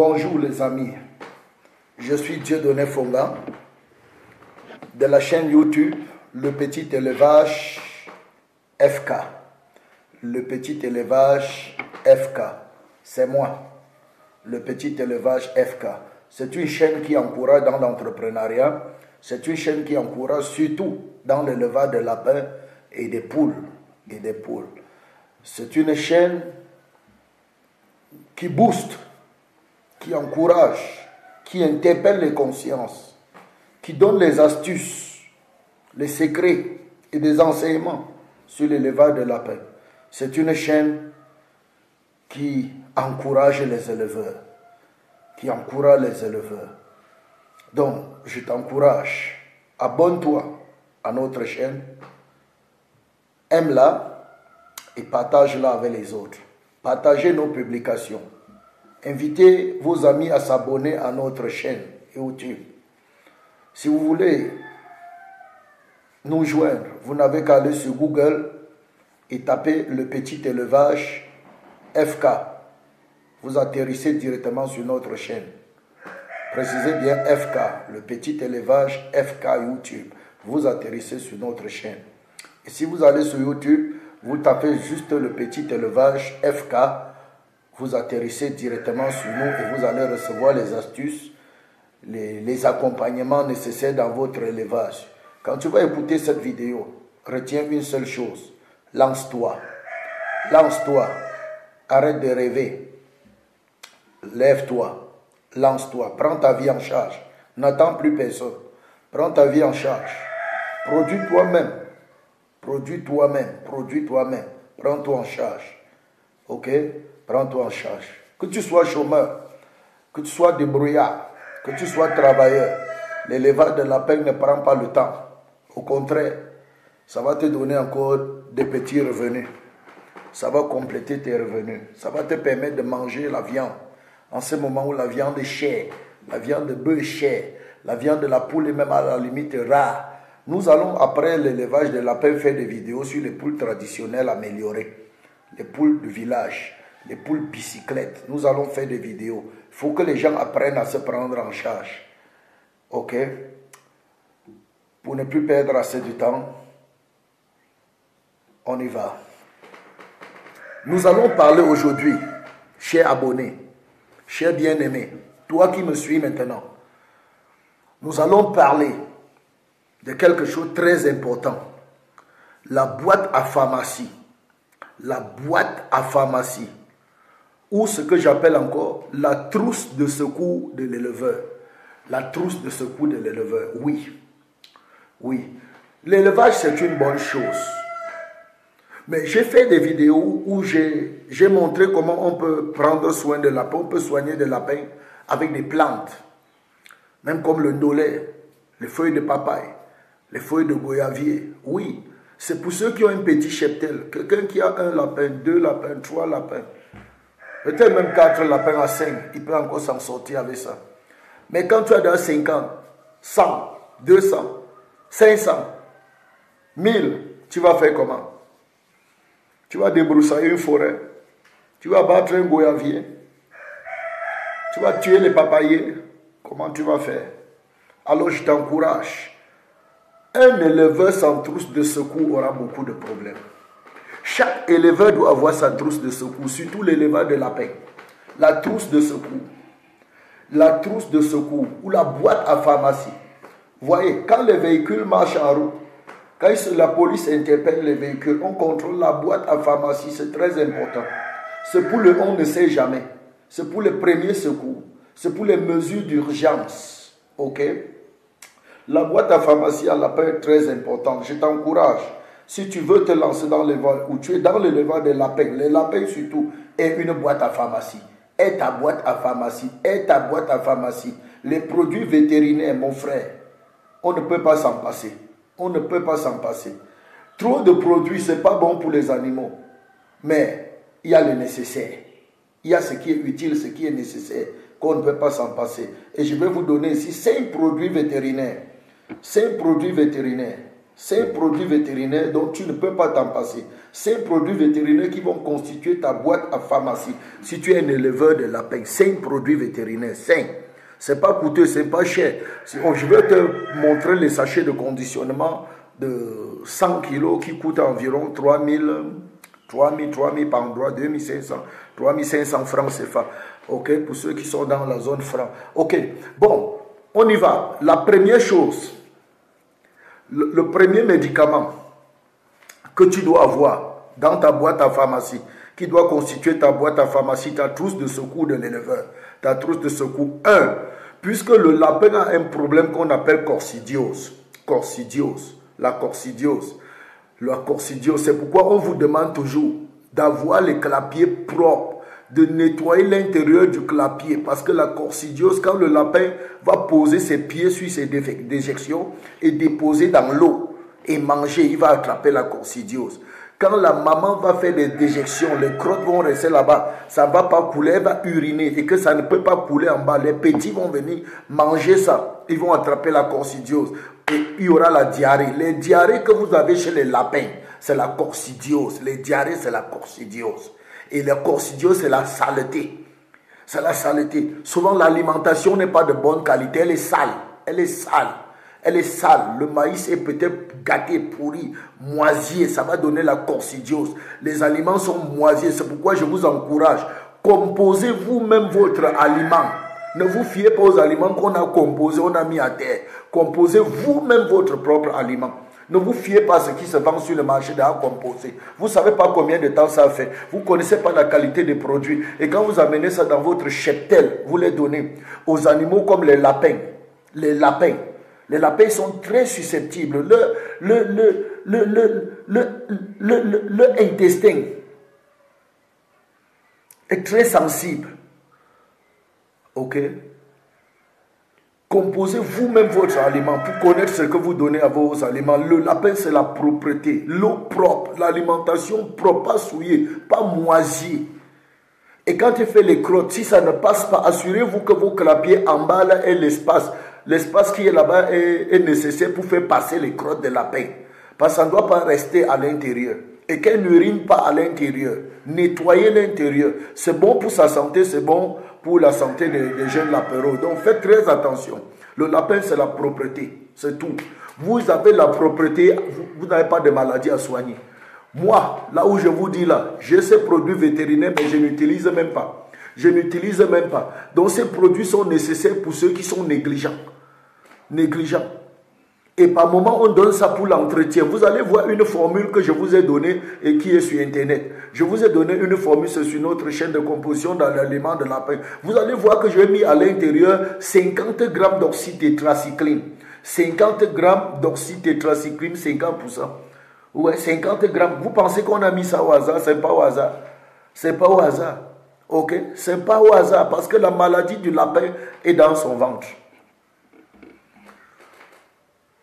Bonjour les amis, je suis Dieudonné Fonga de la chaîne YouTube Le Petit Élevage FK. Le Petit Élevage FK, c'est moi, Le Petit Élevage FK. C'est une chaîne qui encourage dans l'entrepreneuriat, c'est une chaîne qui encourage surtout dans l'élevage de lapins et des poules. C'est une chaîne qui booste, qui encourage, qui interpelle les consciences, qui donne les astuces, les secrets et des enseignements sur l'élevage de lapins. C'est une chaîne qui encourage les éleveurs, Donc, je t'encourage, abonne-toi à notre chaîne, aime-la et partage-la avec les autres. Partagez nos publications. Invitez vos amis à s'abonner à notre chaîne YouTube. Si vous voulez nous joindre, vous n'avez qu'à aller sur Google et taper Le Petit Élevage FK. Vous atterrissez directement sur notre chaîne. Précisez bien FK, Le Petit Élevage FK YouTube. Vous atterrissez sur notre chaîne. Et si vous allez sur YouTube, vous tapez juste Le Petit Élevage FK. Vous atterrissez directement sur nous et vous allez recevoir les astuces, les accompagnements nécessaires dans votre élevage. Quand tu vas écouter cette vidéo, retiens une seule chose. Lance-toi. Lance-toi. Arrête de rêver. Lève-toi. Lance-toi. Prends ta vie en charge. N'attends plus personne. Prends ta vie en charge. Produis toi-même. Produis toi-même. Produis toi-même. Prends-toi en charge. Ok? Prends-toi en charge. Que tu sois chômeur, que tu sois débrouillard, que tu sois travailleur, l'élevage de lapin ne prend pas le temps. Au contraire, ça va te donner encore des petits revenus. Ça va compléter tes revenus. Ça va te permettre de manger la viande. En ce moment où la viande est chère, la viande de bœuf est chère, la viande de la poule est même à la limite rare. Nous allons, après l'élevage de lapin, faire des vidéos sur les poules traditionnelles améliorées. Les poules de village. Les poules bicyclettes, nous allons faire des vidéos. Il faut que les gens apprennent à se prendre en charge. Ok? Pour ne plus perdre assez de temps, on y va. Nous allons parler aujourd'hui, cher abonné, cher bien-aimé, toi qui me suis maintenant. Nous allons parler de quelque chose de très important. La boîte à pharmacie. La boîte à pharmacie. Ou ce que j'appelle encore la trousse de secours de l'éleveur. La trousse de secours de l'éleveur, oui. Oui. L'élevage, c'est une bonne chose. Mais j'ai fait des vidéos où j'ai montré comment on peut prendre soin de lapins, on peut soigner des lapins avec des plantes. Même comme le ndolé, les feuilles de papaye, les feuilles de goyavier. Oui, c'est pour ceux qui ont un petit cheptel. Quelqu'un qui a un lapin, 2 lapins, 3 lapins. Peut-être même 4 lapins à 5, il peut encore s'en sortir avec ça. Mais quand tu as dans 50, 100, 200, 500, 1000, tu vas faire comment? Tu vas débroussailler une forêt, tu vas battre un goyavier, tu vas tuer les papayers. Comment tu vas faire? Alors je t'encourage. Un éleveur sans trousse de secours aura beaucoup de problèmes. Chaque éleveur doit avoir sa trousse de secours, surtout l'éleveur de lapins. La trousse de secours. La trousse de secours ou la boîte à pharmacie. Voyez, quand les véhicules marchent en route, quand la police interpelle les véhicules, on contrôle la boîte à pharmacie, c'est très important. C'est pour le on ne sait jamais. C'est pour les premiers secours. C'est pour les mesures d'urgence. Ok? La boîte à pharmacie à lapin est très importante. Je t'encourage. Si tu veux te lancer dans l'élevage, ou tu es dans l'élevage des lapins, les lapins surtout, aient une boîte à pharmacie. Aie ta boîte à pharmacie. Aie ta boîte à pharmacie. Les produits vétérinaires, mon frère, on ne peut pas s'en passer. On ne peut pas s'en passer. Trop de produits, ce n'est pas bon pour les animaux. Mais il y a le nécessaire. Il y a ce qui est utile, ce qui est nécessaire, qu'on ne peut pas s'en passer. Et je vais vous donner ici 5 produits vétérinaires. 5 produits vétérinaires. 5 produits vétérinaires dont tu ne peux pas t'en passer. 5 produits vétérinaires qui vont constituer ta boîte à pharmacie. Si tu es un éleveur de lapins, 5 produits vétérinaires, 5. C'est pas coûteux, c'est pas cher. Je vais te montrer les sachets de conditionnement de 100 kg qui coûtent environ 3000 par endroit, 2500, 3500 francs CFA. Ok, pour ceux qui sont dans la zone franc. Ok, bon, on y va. La première chose, le premier médicament que tu dois avoir dans ta boîte à pharmacie, qui doit constituer ta boîte à pharmacie, ta trousse de secours de l'éleveur, ta trousse de secours. 1. Puisque le lapin a un problème qu'on appelle coccidiose. La coccidiose, c'est pourquoi on vous demande toujours d'avoir les clapiers propres, de nettoyer l'intérieur du clapier, parce que la coccidiose, quand le lapin va poser ses pieds sur ses déjections et déposer dans l'eau et manger, il va attraper la coccidiose. Quand la maman va faire des déjections, les crottes vont rester là-bas, ça ne va pas couler, elle va uriner et que ça ne peut pas couler en bas. Les petits vont venir manger ça, ils vont attraper la coccidiose et il y aura la diarrhée. Les diarrhées que vous avez chez les lapins, c'est la coccidiose. Les diarrhées, c'est la coccidiose. Et la coccidiose, c'est la saleté. C'est la saleté. Souvent, l'alimentation n'est pas de bonne qualité, elle est sale. Elle est sale. Elle est sale. Le maïs est peut-être gâté, pourri, moisier. Ça va donner la coccidiose. Les aliments sont moisiers. C'est pourquoi je vous encourage. Composez vous-même votre aliment. Ne vous fiez pas aux aliments qu'on a composés, on a mis à terre. Composez vous-même votre propre aliment. Ne vous fiez pas à ce qui se vend sur le marché déjà composé. Vous ne savez pas combien de temps ça fait. Vous ne connaissez pas la qualité des produits. Et quand vous amenez ça dans votre cheptel, vous les donnez aux animaux comme les lapins. Les lapins sont très susceptibles. Le intestin est très sensible. Ok? Composez vous-même votre aliment pour connaître ce que vous donnez à vos aliments. Le lapin, c'est la propreté, l'eau propre, l'alimentation propre, pas souillée, pas moisie. Et quand tu fais les crottes, si ça ne passe pas, assurez-vous que vos clapiers en bas là aient l'espace. L'espace qui est là-bas est nécessaire pour faire passer les crottes de lapin. Parce que ça ne doit pas rester à l'intérieur. Et qu'elle n'urine pas à l'intérieur. Nettoyez l'intérieur. C'est bon pour sa santé, c'est bon pour la santé des jeunes lapéros. Donc faites très attention. Le lapin, c'est la propreté. C'est tout. Vous avez la propreté, vous n'avez pas de maladie à soigner. Moi, là où je vous dis là, j'ai ces produits vétérinaires, mais je n'utilise même pas. Je n'utilise même pas. Donc ces produits sont nécessaires pour ceux qui sont négligents. Négligents. Et par moment, on donne ça pour l'entretien. Vous allez voir une formule que je vous ai donnée et qui est sur Internet. Je vous ai donné une formule, c'est sur notre chaîne de composition dans l'aliment de lapin. Vous allez voir que j'ai mis à l'intérieur 50 grammes d'oxytétracycline. 50 grammes d'oxytétracycline, 50%. Ouais, 50 grammes. Vous pensez qu'on a mis ça au hasard? C'est pas au hasard. C'est pas au hasard. Ok? C'est pas au hasard parce que la maladie du lapin est dans son ventre.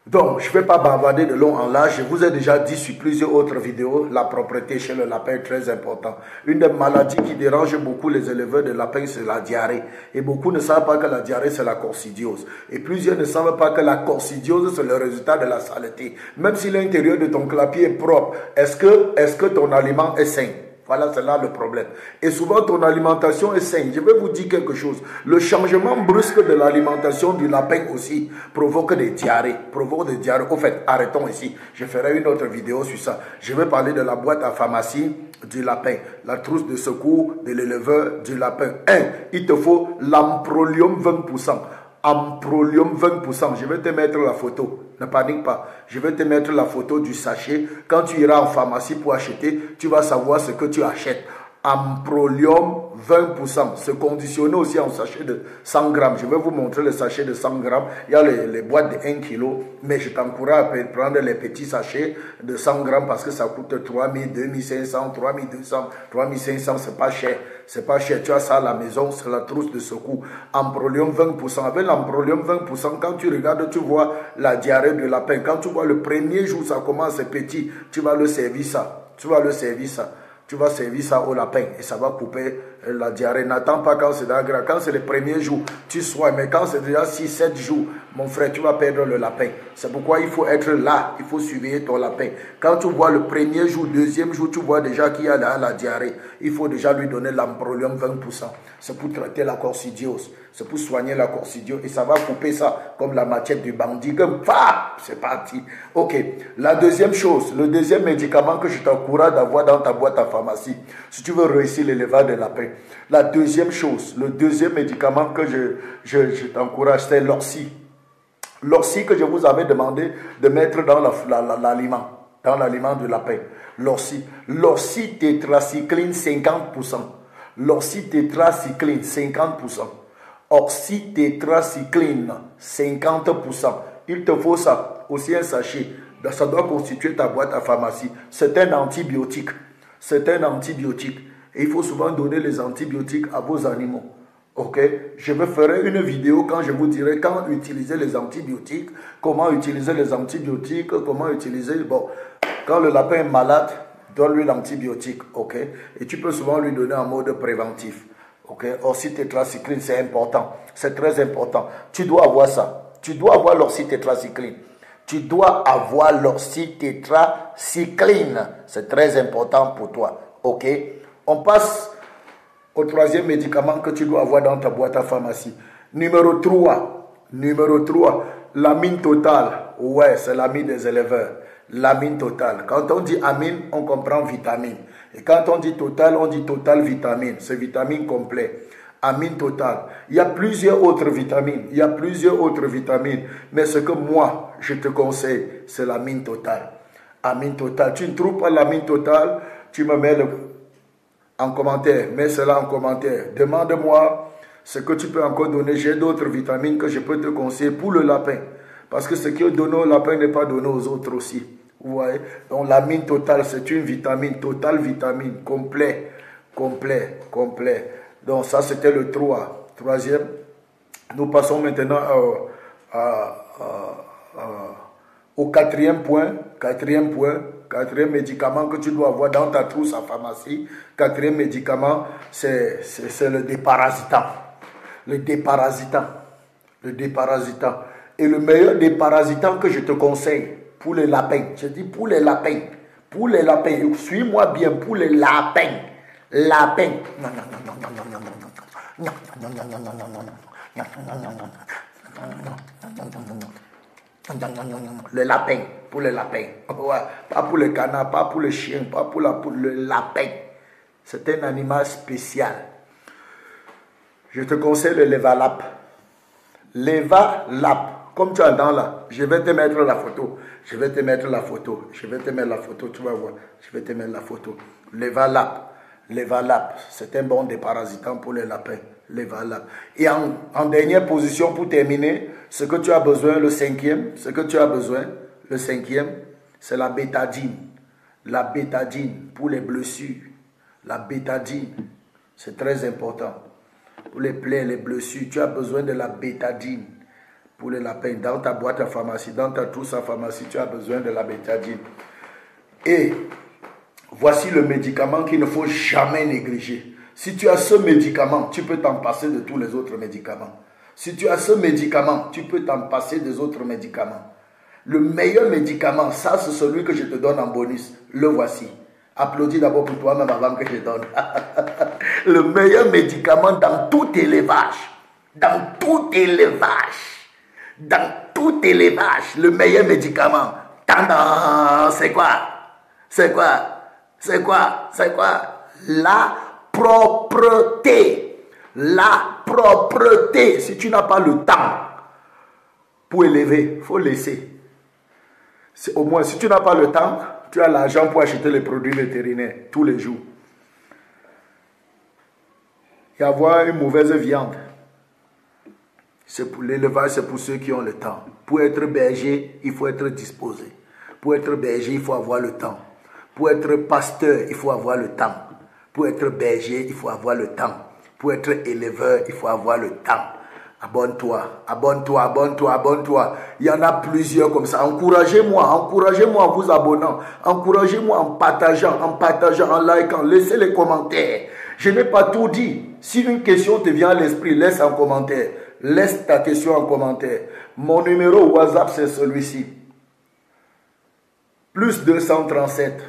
Donc, je ne vais pas bavarder de long en large. Je vous ai déjà dit sur plusieurs autres vidéos, la propreté chez le lapin est très importante. Une des maladies qui dérange beaucoup les éleveurs de lapins, c'est la diarrhée. Et beaucoup ne savent pas que la diarrhée, c'est la coccidiose. Et plusieurs ne savent pas que la coccidiose, c'est le résultat de la saleté. Même si l'intérieur de ton clapier est propre, est-ce que ton aliment est sain? Voilà, c'est là le problème. Et souvent, ton alimentation est saine. Je vais vous dire quelque chose. Le changement brusque de l'alimentation du lapin aussi provoque des diarrhées. Au fait, arrêtons ici. Je ferai une autre vidéo sur ça. Je vais parler de la boîte à pharmacie du lapin. La trousse de secours de l'éleveur du lapin. 1. Il te faut l'amprolium 20%. Amprolium 20%. Je vais te mettre la photo. Ne panique pas. Je vais te mettre la photo du sachet. Quand tu iras en pharmacie pour acheter, tu vas savoir ce que tu achètes. Amprolium 20%. C'est conditionné aussi en sachet de 100 grammes. Je vais vous montrer le sachet de 100 grammes. Il y a les boîtes de 1 kg. Mais je t'encourage à prendre les petits sachets de 100 grammes parce que ça coûte 3000, 2500, 3200, 3500. C'est pas cher. C'est pas cher. Tu as ça à la maison. C'est la trousse de secours. Amprolium 20%. Avec l'amprolium 20%, quand tu regardes, tu vois la diarrhée du lapin. Quand tu vois le premier jour, ça commence petit. Tu vas le servir ça. Tu vas le servir ça. Tu vas servir ça au lapin et ça va couper la diarrhée. N'attends pas quand c'est grave. Quand c'est les premiers jours, tu soignes. Mais quand c'est déjà 6-7 jours, mon frère, tu vas perdre le lapin. C'est pourquoi il faut être là. Il faut surveiller ton lapin. Quand tu vois le premier jour, deuxième jour, tu vois déjà qu'il y a la diarrhée. Il faut déjà lui donner l'amprolium 20%. C'est pour traiter la coccidiose. C'est pour soigner la coccidiose. Et ça va couper ça comme la machette du bandit. Comme, c'est parti. Ok. La deuxième chose, le deuxième médicament que je t'encourage d'avoir dans ta boîte à pharmacie, si tu veux réussir l'élevage des lapins. La deuxième chose, le deuxième médicament que je t'encourage, c'est l'orcie. L'orcie que je vous avais demandé de mettre dans l'aliment, dans l'aliment du lapin. L'orcie. L'orcie tétracycline 50%. L'orcie tétracycline 50%. Orcie tétracycline 50%. Il te faut ça, aussi un sachet. Ça doit constituer ta boîte à pharmacie. C'est un antibiotique. C'est un antibiotique. Et il faut souvent donner les antibiotiques à vos animaux. Ok? Je me ferai une vidéo quand je vous dirai comment utiliser les antibiotiques, comment utiliser les antibiotiques, comment utiliser... Bon, quand le lapin est malade, donne-lui l'antibiotique. Ok? Et tu peux souvent lui donner en mode préventif. Ok? Orcitétracycline, c'est important. C'est très important. Tu dois avoir ça. Tu dois avoir l'orcitétracycline. Tu dois avoir l'orcitétracycline. C'est très important pour toi. Ok? On passe au troisième médicament que tu dois avoir dans ta boîte à pharmacie. Numéro 3. Numéro 3. L'amine totale. Ouais, c'est l'amine des éleveurs. L'amine totale. Quand on dit amine, on comprend vitamine. Et quand on dit total, on dit total vitamine. C'est vitamine complet. Amine totale. Il y a plusieurs autres vitamines. Il y a plusieurs autres vitamines. Mais ce que moi, je te conseille, c'est l'amine totale. Amine totale. Tu ne trouves pas l'amine totale, tu me mets en commentaire. Mets cela en commentaire. Demande-moi ce que tu peux encore donner. J'ai d'autres vitamines que je peux te conseiller pour le lapin. Parce que ce qui est donné au lapin n'est pas donné aux autres aussi. Vous voyez? Donc l'amine totale, c'est une vitamine, totale vitamine, complet. Donc ça, c'était le 3. Troisième. Nous passons maintenant au quatrième point. Quatrième médicament que tu dois avoir dans ta trousse à pharmacie. Quatrième médicament, c'est le déparasitant. Le déparasitant. Et le meilleur déparasitant que je te conseille pour les lapins, je dis pour les lapins, suis-moi bien, pour les lapins. Le lapin, pour les lapins. Ouais, pas pour les canards, pas pour les chiens, pas pour le lapin. C'est un animal spécial. Je te conseille le Levalap. Levalap. Comme tu entends là, je vais te mettre la photo. Tu vas voir. Je vais te mettre la photo. Levalap. C'est un bon déparasitant pour les lapins. Levalap. Et en dernière position, pour terminer, ce que tu as besoin, le cinquième, c'est la bétadine. La bétadine pour les blessures. La bétadine, c'est très important. Pour les plaies, les blessures, tu as besoin de la bétadine. Pour les lapins, dans ta boîte à pharmacie, dans ta trousse à pharmacie, tu as besoin de la bétadine. Et voici le médicament qu'il ne faut jamais négliger. Si tu as ce médicament, tu peux t'en passer de tous les autres médicaments. Si tu as ce médicament, tu peux t'en passer des autres médicaments. Le meilleur médicament, ça c'est celui que je te donne en bonus. Le voici. Applaudis d'abord pour toi-même avant que je donne. Le meilleur médicament dans tout élevage. Le meilleur médicament. C'est quoi? La propreté. Si tu n'as pas le temps pour élever, il faut laisser. Au moins, si tu n'as pas le temps, tu as l'argent pour acheter les produits vétérinaires tous les jours. Et avoir une mauvaise viande. C'est pour l'élevage, c'est pour ceux qui ont le temps. Pour être berger, il faut être disposé. Pour être berger, il faut avoir le temps. Pour être pasteur, il faut avoir le temps. Pour être berger, il faut avoir le temps. Pour être éleveur, il faut avoir le temps. Abonne-toi, abonne-toi, abonne-toi, abonne-toi. Il y en a plusieurs comme ça. Encouragez-moi en vous abonnant. Encouragez-moi en partageant, en likant. Laissez les commentaires. Je n'ai pas tout dit. Si une question te vient à l'esprit, laisse un commentaire. Laisse ta question en commentaire. Mon numéro WhatsApp, c'est celui-ci. Plus 237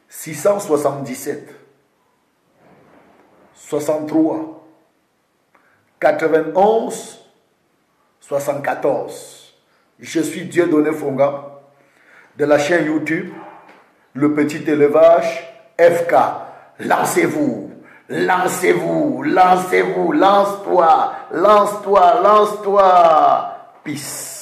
677 63 91 74. Je suis Dieudonné Fonga de la chaîne YouTube Le Petit Élevage FK. Lancez-vous, lancez-vous, lancez-vous, lance-toi, lance-toi, lance-toi. Peace.